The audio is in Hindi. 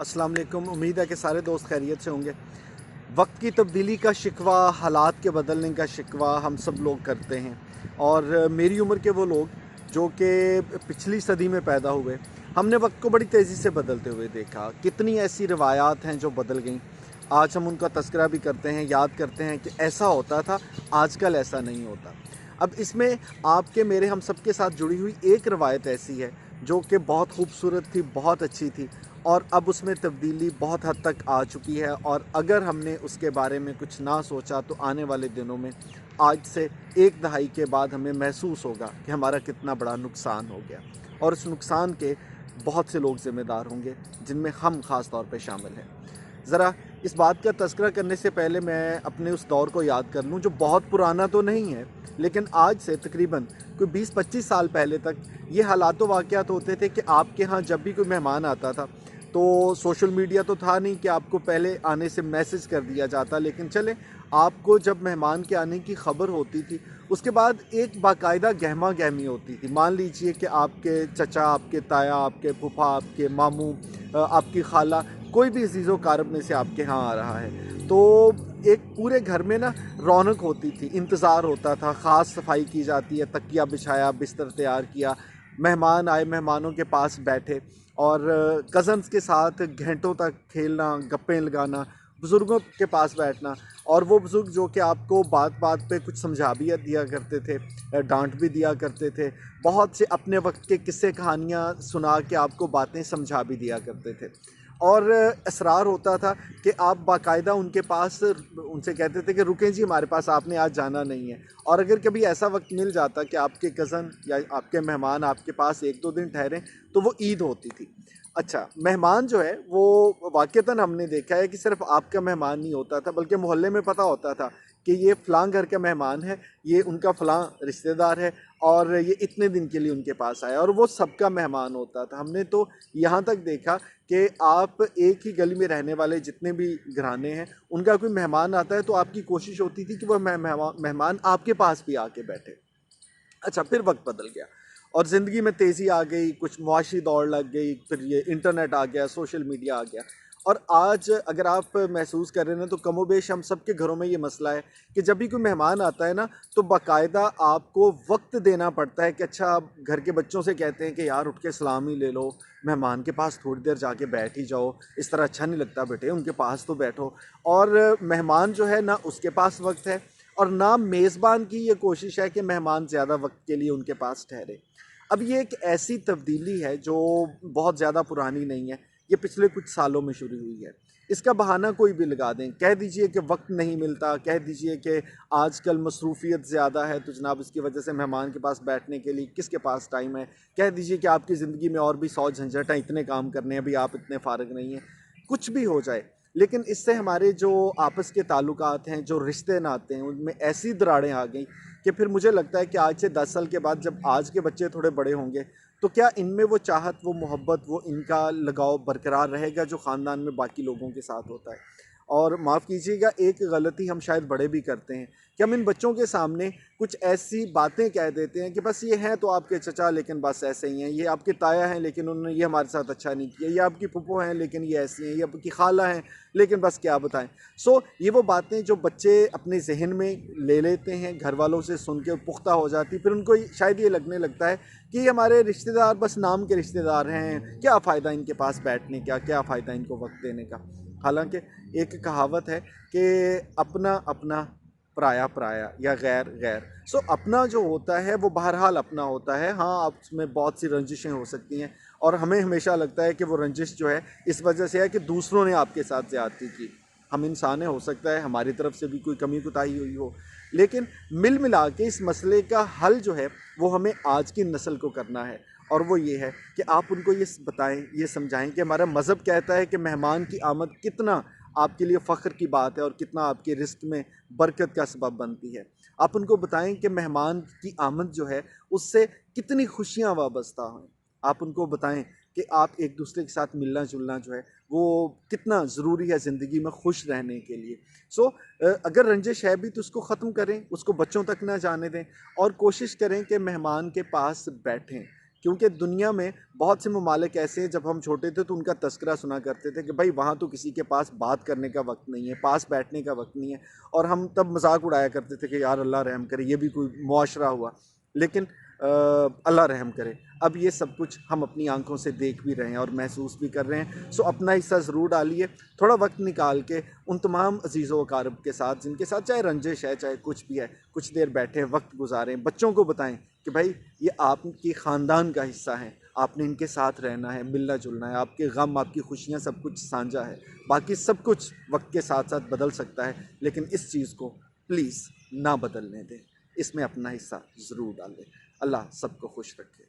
अस्सलाम वालेकुम। उम्मीद है कि सारे दोस्त खैरियत से होंगे। वक्त की तब्दीली का शिकवा, हालात के बदलने का शिकवा हम सब लोग करते हैं। और मेरी उम्र के वो लोग जो कि पिछली सदी में पैदा हुए, हमने वक्त को बड़ी तेज़ी से बदलते हुए देखा। कितनी ऐसी रिवायात हैं जो बदल गईं। आज हम उनका तज़किरा भी करते हैं, याद करते हैं कि ऐसा होता था, आजकल ऐसा नहीं होता। अब इसमें आपके मेरे हम सब के साथ जुड़ी हुई एक रवायत ऐसी है जो कि बहुत खूबसूरत थी, बहुत अच्छी थी, और अब उसमें तब्दीली बहुत हद तक आ चुकी है। और अगर हमने उसके बारे में कुछ ना सोचा तो आने वाले दिनों में, आज से एक दहाई के बाद, हमें महसूस होगा कि हमारा कितना बड़ा नुकसान हो गया। और उस नुकसान के बहुत से लोग ज़िम्मेदार होंगे, जिनमें हम ख़ास तौर पे शामिल हैं। ज़रा इस बात का तज़किरा करने से पहले मैं अपने उस दौर को याद कर लूँ जो बहुत पुराना तो नहीं है, लेकिन आज से तकरीबन कोई 20-25 साल पहले तक ये हालात वाक़यात होते थे कि आपके यहाँ जब भी कोई मेहमान आता था तो सोशल मीडिया तो था नहीं कि आपको पहले आने से मैसेज कर दिया जाता, लेकिन चले आपको जब मेहमान के आने की ख़बर होती थी उसके बाद एक बाकायदा गहमा गहमी होती थी। मान लीजिए कि आपके चचा, आपके ताया, आपके फूफा, आपके मामू, आपकी खाला, कोई भी अज़ीज़ो कारब में से आपके यहाँ आ रहा है, तो एक पूरे घर में ना रौनक होती थी, इंतज़ार होता था, ख़ास सफाई की जाती है, तकिया बिछाया, बिस्तर तैयार किया, मेहमान आए, मेहमानों के पास बैठे, और कज़न्स के साथ घंटों तक खेलना, गप्पें लगाना, बुज़ुर्गों के पास बैठना। और वो बुज़ुर्ग जो कि आपको बात बात पे कुछ समझा भी दिया करते थे, डांट भी दिया करते थे, बहुत से अपने वक्त के किस्से कहानियाँ सुना के आपको बातें समझा भी दिया करते थे। और इसरार होता था कि आप बाकायदा उनके पास उनसे कहते थे कि रुकें जी, हमारे पास आपने आज जाना नहीं है। और अगर कभी ऐसा वक्त मिल जाता कि आपके कज़न या आपके मेहमान आपके पास एक दो दिन ठहरें, तो वो ईद होती थी। अच्छा, मेहमान जो है वो वाक़तन हमने देखा है कि सिर्फ़ आपका मेहमान नहीं होता था, बल्कि मोहल्ले में पता होता था कि ये फ़लाँ घर का मेहमान है, ये उनका फ़लाँ रिश्तेदार है, और ये इतने दिन के लिए उनके पास आया, और वो सबका मेहमान होता था। हमने तो यहाँ तक देखा कि आप एक ही गली में रहने वाले जितने भी घराने हैं, उनका कोई मेहमान आता है तो आपकी कोशिश होती थी कि वह मेहमान आपके पास भी आके बैठे। अच्छा, फिर वक्त बदल गया और ज़िंदगी में तेज़ी आ गई, कुछ मुआशी दौड़ लग गई, फिर ये इंटरनेट आ गया, सोशल मीडिया आ गया। और आज अगर आप महसूस कर रहे हैं ना, तो कमोबेश हम सब के घरों में ये मसला है कि जब भी कोई मेहमान आता है ना, तो बाकायदा आपको वक्त देना पड़ता है कि अच्छा, आप घर के बच्चों से कहते हैं कि यार उठ के सलाम ही ले लो, मेहमान के पास थोड़ी देर जाके बैठ ही जाओ, इस तरह अच्छा नहीं लगता बेटे, उनके पास तो बैठो। और मेहमान जो है ना, उसके पास वक्त है, और ना मेज़बान की ये कोशिश है कि मेहमान ज़्यादा वक्त के लिए उनके पास ठहरे। अब ये एक ऐसी तब्दीली है जो बहुत ज़्यादा पुरानी नहीं है, ये पिछले कुछ सालों में शुरू हुई है। इसका बहाना कोई भी लगा दें, कह दीजिए कि वक्त नहीं मिलता, कह दीजिए कि आजकल मसरूफ़ियत ज़्यादा है तो जनाब इसकी वजह से मेहमान के पास बैठने के लिए किसके पास टाइम है, कह दीजिए कि आपकी ज़िंदगी में और भी 100 झंझट हैं, इतने काम करने हैं, अभी आप इतने फ़ारिग नहीं हैं। कुछ भी हो जाए, लेकिन इससे हमारे जो आपस के ताल्लुकात हैं, जो रिश्ते नाते हैं, उनमें ऐसी दरारें आ गई कि फिर मुझे लगता है कि आज से 10 साल के बाद जब आज के बच्चे थोड़े बड़े होंगे, तो क्या इनमें वो चाहत, वो मोहब्बत, वो इनका लगाव बरकरार रहेगा जो ख़ानदान में बाकी लोगों के साथ होता है। और माफ़ कीजिएगा, एक गलती हम शायद बड़े भी करते हैं कि हम इन बच्चों के सामने कुछ ऐसी बातें कह देते हैं कि बस ये हैं तो आपके चचा, लेकिन बस ऐसे ही हैं, ये आपके ताया हैं लेकिन उन्होंने ये हमारे साथ अच्छा नहीं किया, ये आपकी फूफो हैं लेकिन ये ऐसी हैं, ये आपकी खाला हैं लेकिन बस क्या बताएं। ये वो बातें जो बच्चे अपने जहन में ले लेते हैं, घर वालों से सुन के पुख्ता हो जाती, फिर उनको शायद ये लगने लगता है कि ये हमारे रिश्तेदार बस नाम के रिश्तेदार हैं, क्या फ़ायदा इनके पास बैठने का, क्या फ़ायदा इनको वक्त देने का। हालांकि एक कहावत है कि अपना अपना, पराया पराया, या गैर गैर। अपना जो होता है वो बहरहाल अपना होता है। हाँ, आप उसमें बहुत सी रंजिशें हो सकती हैं, और हमें हमेशा लगता है कि वो रंजिश जो है इस वजह से है कि दूसरों ने आपके साथ ज़्यादती की। हम इंसान हैं, हो सकता है हमारी तरफ से भी कोई कमी कोताही हुई हो, लेकिन मिल मिला के इस मसले का हल जो है वो हमें आज की नस्ल को करना है। और वो ये है कि आप उनको ये बताएं, ये समझाएं कि हमारा मज़हब कहता है कि मेहमान की आमद कितना आपके लिए फ़ख्र की बात है और कितना आपके रिस्क में बरकत का सबब बनती है। आप उनको बताएं कि मेहमान की आमद जो है उससे कितनी खुशियाँ वाबस्ता हैं। आप उनको बताएं कि आप एक दूसरे के साथ मिलना जुलना जो है वो कितना ज़रूरी है ज़िंदगी में खुश रहने के लिए। अगर रंजिश है भी तो उसको ख़त्म करें, उसको बच्चों तक ना जाने दें, और कोशिश करें कि मेहमान के पास बैठें। क्योंकि दुनिया में बहुत से ममालिक ऐसे हैं, जब हम छोटे थे तो उनका तस्करा सुना करते थे कि भाई वहाँ तो किसी के पास बात करने का वक्त नहीं है, पास बैठने का वक्त नहीं है, और हम तब मजाक उड़ाया करते थे कि यार अल्लाह रहम करे, ये भी कोई मुआशरा हुआ। लेकिन अल्लाह रहम करे, अब ये सब कुछ हम अपनी आंखों से देख भी रहे हैं और महसूस भी कर रहे हैं। सो अपना हिस्सा ज़रूर डालिए, थोड़ा वक्त निकाल के उन तमाम अजीज़ व अकारब के साथ जिनके साथ चाहे रंजिश है चाहे कुछ भी है, कुछ देर बैठें, वक्त गुजारें। बच्चों को बताएं कि भाई ये आपके ख़ानदान का हिस्सा है, आपने इनके साथ रहना है, मिलना जुलना है, आपके गम आपकी खुशियाँ सब कुछ साझा है। बाकी सब कुछ वक्त के साथ साथ बदल सकता है, लेकिन इस चीज़ को प्लीज़ ना बदलने दें, इसमें अपना हिस्सा ज़रूर डालें। अल्लाह सबको खुश रखे।